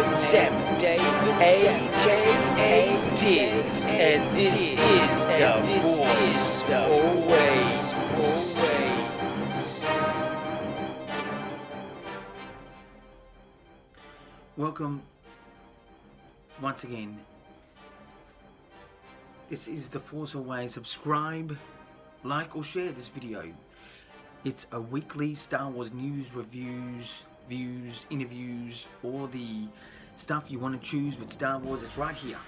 Salmon, aka Diz, and this is the Force Always. Welcome once again. This is the Force Always. Subscribe, like or share this video. It's a weekly Star Wars news, reviews, views, interviews, all the stuff you want to choose with Star Wars. It's right here.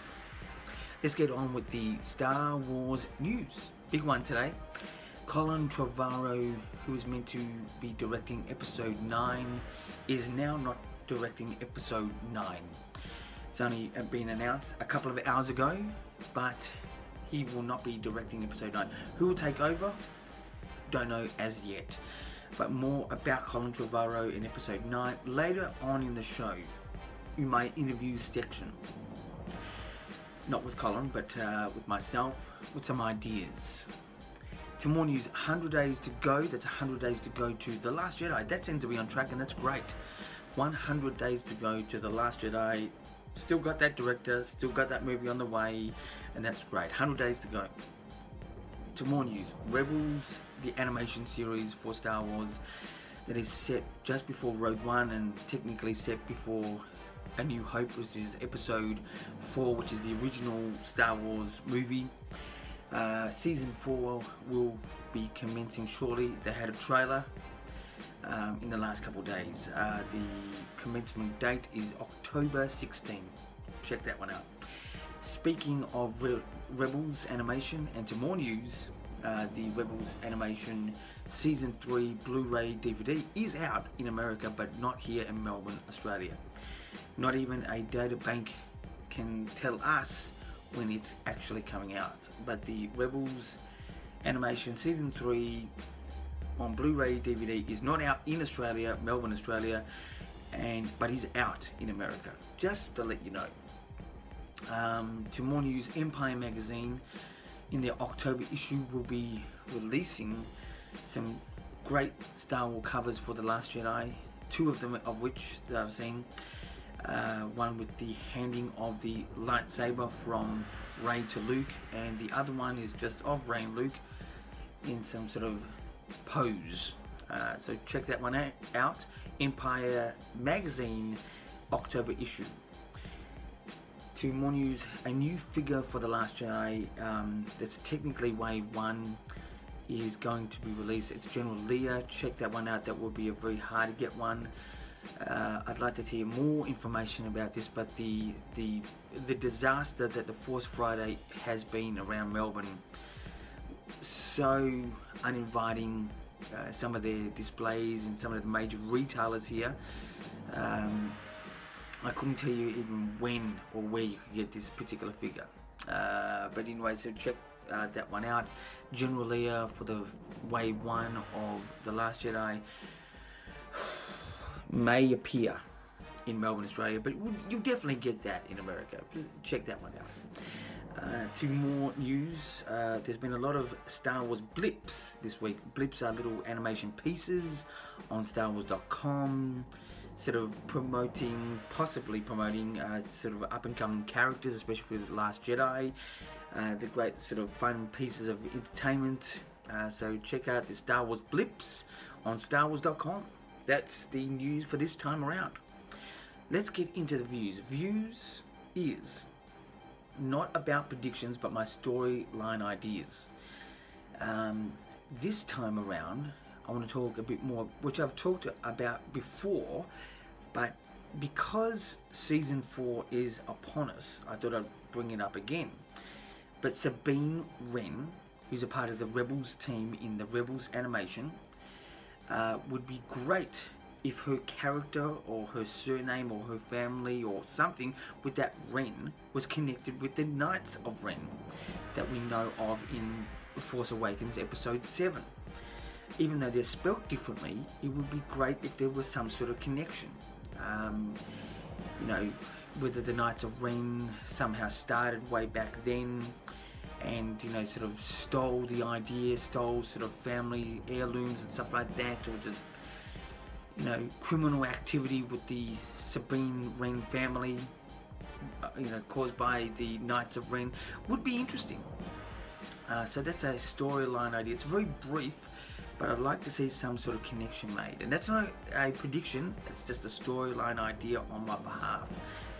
Let's get on with the Star Wars news. Big one today. Colin Trevorrow, who is meant to be directing episode 9, is now not directing episode 9. It's only been announced a couple of hours ago, but he will not be directing episode 9. Who will take over? Don't know as yet. But more about Colin Trevorrow in episode 9 later on in the show, in my interview section. Not with Colin, but with myself, with some ideas. To more news, 100 days to go. That's 100 days to go to The Last Jedi. That seems to be on track, and that's great. 100 days to go to The Last Jedi. Still got that director, still got that movie on the way, and that's great. 100 days to go. To more news, Rebels, the animation series for Star Wars that is set just before Rogue One and technically set before A New Hope, which is episode 4, which is the original Star Wars movie. Season 4 will be commencing shortly. They had a trailer in the last couple of days. The commencement date is October 16. Check that one out. Speaking of Rebels animation, and to more news, the Rebels animation season 3 Blu-ray DVD is out in America, but not here in Melbourne, Australia. Not even a data bank can tell us when it's actually coming out. But the Rebels animation season 3 on Blu-ray DVD is not out in Australia, Melbourne, Australia, but is out in America. Just to let you know. To more news, Empire magazine in their October issue will be releasing some great Star Wars covers for The Last Jedi, 2 of them of which that I've seen. One with the handing of the lightsaber from Rey to Luke, and the other one is just of Rey and Luke in some sort of pose. So check that one out. Empire magazine October issue. To more news, a new figure for The Last Jedi that's technically Wave 1 is going to be released. It's General Leia. Check that one out. That will be a very hard to get one. I'd like to tell you more information about this, but the disaster that the Force Friday has been around Melbourne, so uninviting. Some of their displays and some of the major retailers here. I couldn't tell you even when or where you could get this particular figure. But anyway, so check that one out. General Leia for the Wave 1 of The Last Jedi may appear in Melbourne, Australia, but you'll definitely get that in America. Check that one out. To more news, there's been a lot of Star Wars blips this week. Blips are little animation pieces on StarWars.com, sort of possibly promoting sort of up-and-coming characters, especially for The Last Jedi. The great sort of fun pieces of entertainment. So check out the Star Wars blips on StarWars.com. That's the news for this time around. Let's get into the views. Views is not about predictions, but my storyline ideas. This time around, I want to talk a bit more, which I've talked about before, but because season 4 is upon us, I thought I'd bring it up again. But Sabine Wren, who's a part of the Rebels team in the Rebels animation, would be great if her character or her surname or her family or something with that Ren was connected with the Knights of Ren that we know of in Force Awakens episode 7. Even though they're spelt differently, it would be great if there was some sort of connection. You know, whether the Knights of Ren somehow started way back then and, you know, sort of stole the idea, stole sort of family heirlooms and stuff like that, or just criminal activity with the Sabine Wren family, caused by the Knights of Ren, would be interesting. So that's a storyline idea. It's very brief, but I'd like to see some sort of connection made. And that's not a prediction, it's just a storyline idea on my behalf,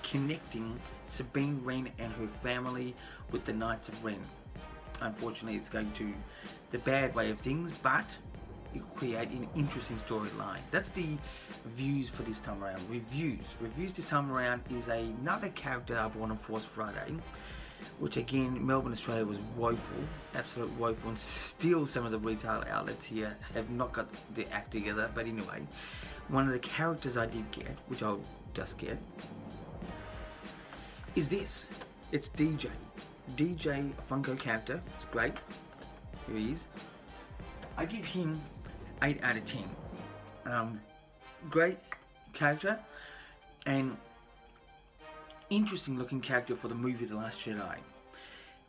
connecting Sabine Wren and her family with the Knights of Ren. Unfortunately, it's going to the bad way of things, but it'll create an interesting storyline. That's the views for this time around. Reviews this time around is another character I bought on Force Friday, which again, Melbourne, Australia was woeful, absolute woeful, and still some of the retail outlets here have not got the act together. But anyway, one of the characters I did get, which I'll just get, is this. It's DJ. DJ, a Funko character. It's great. Here he is. I give him 8 out of 10. Great character and interesting looking character for the movie The Last Jedi.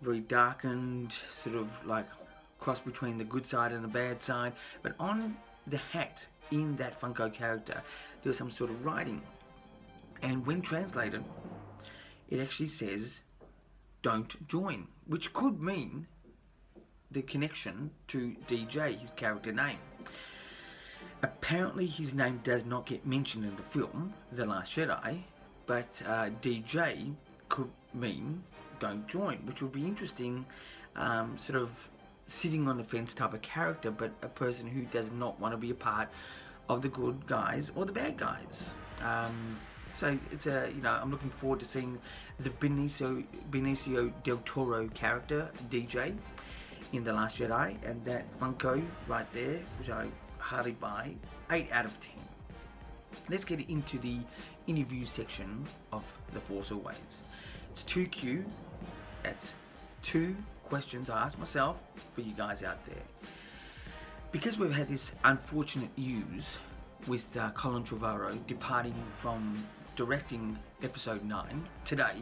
Very darkened, sort of like cross between the good side and the bad side. But on the hat in that Funko character, there was some sort of writing. And when translated, it actually says, "Don't join," which could mean the connection to DJ, his character name. Apparently his name does not get mentioned in the film, The Last Jedi, but DJ could mean don't join, which would be interesting, sort of sitting on the fence type of character, but a person who does not want to be a part of the good guys or the bad guys. So it's I'm looking forward to seeing the Benicio del Toro character, DJ, in The Last Jedi, and that Funko right there, which I hardly buy, 8 out of 10. Let's get into the interview section of The Force Awakens. It's 2Q. That's 2 questions I asked myself for you guys out there. Because we've had this unfortunate news with Colin Trevorrow departing from directing Episode 9 today,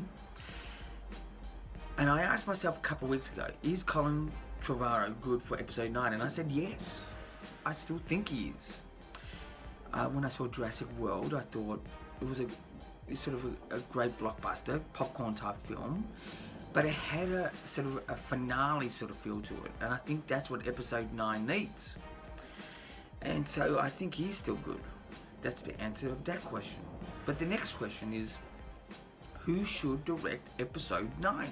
and I asked myself a couple of weeks ago, is Colin Trevorrow good for Episode 9? And I said yes. I still think he is. When I saw Jurassic World, I thought it was a great blockbuster, popcorn type film, but it had a sort of a finale sort of feel to it, and I think that's what Episode 9 needs. And so I think he's still good. That's the answer of that question. But the next question is, who should direct Episode 9?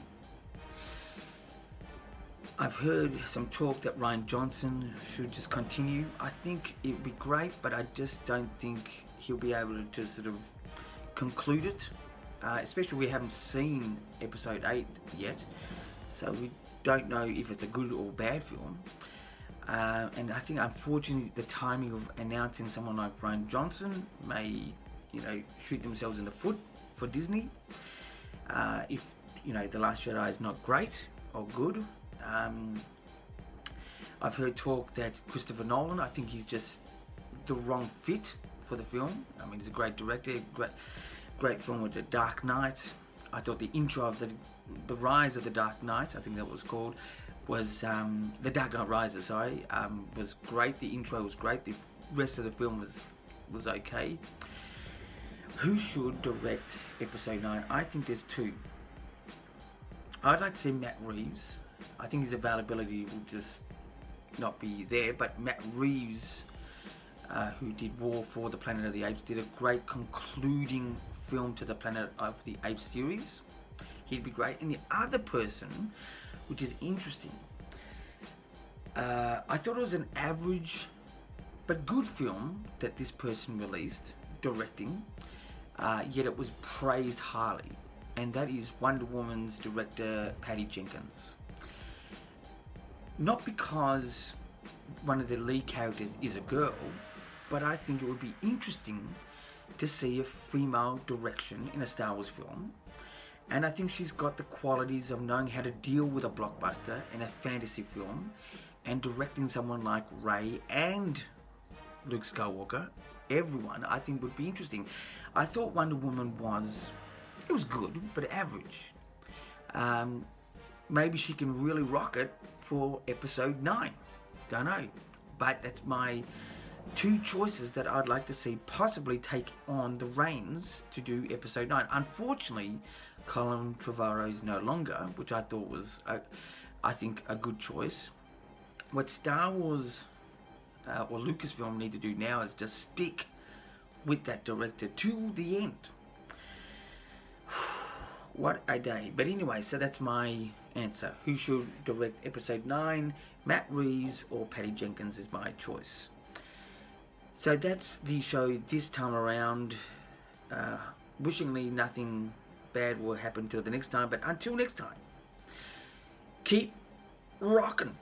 I've heard some talk that Rian Johnson should just continue. I think it would be great, but I just don't think he'll be able to sort of conclude it. Especially we haven't seen Episode 8 yet, so we don't know if it's a good or bad film. And I think, unfortunately, the timing of announcing someone like Rian Johnson may, shoot themselves in the foot for Disney. If, The Last Jedi is not great or good. I've heard talk that Christopher Nolan, I think he's just the wrong fit for the film. I mean, he's a great director, great film with The Dark Knight. I thought the intro of the Rise of the Dark Knight, I think that was called, was The Dark Knight Rises, sorry, was great. The intro was great. The rest of the film was okay. Who should direct Episode 9? I think there's 2. I'd like to see Matt Reeves. I think his availability will just not be there, but Matt Reeves, who did War for the Planet of the Apes, did a great concluding film to the Planet of the Apes series. He'd be great. And the other person, which is interesting, I thought it was an average but good film that this person released, directing, yet it was praised highly, and that is Wonder Woman's director, Patty Jenkins. Not because one of the lead characters is a girl, but I think it would be interesting to see a female direction in a Star Wars film. And I think she's got the qualities of knowing how to deal with a blockbuster in a fantasy film, and directing someone like Rey and Luke Skywalker, everyone, I think would be interesting. I thought Wonder Woman was good, but average. Maybe she can really rock it for Episode 9. Don't know. But that's my two choices that I'd like to see possibly take on the reins to do episode 9. Unfortunately, Colin Trevorrow is no longer, which I thought was, I think, a good choice. What Star Wars or Lucasfilm need to do now is just stick with that director to the end. What a day. But anyway, so that's my answer. Who should direct episode 9? Matt Reeves or Patty Jenkins is my choice. So that's the show this time around. Wishingly nothing bad will happen till the next time. But until next time, keep rocking.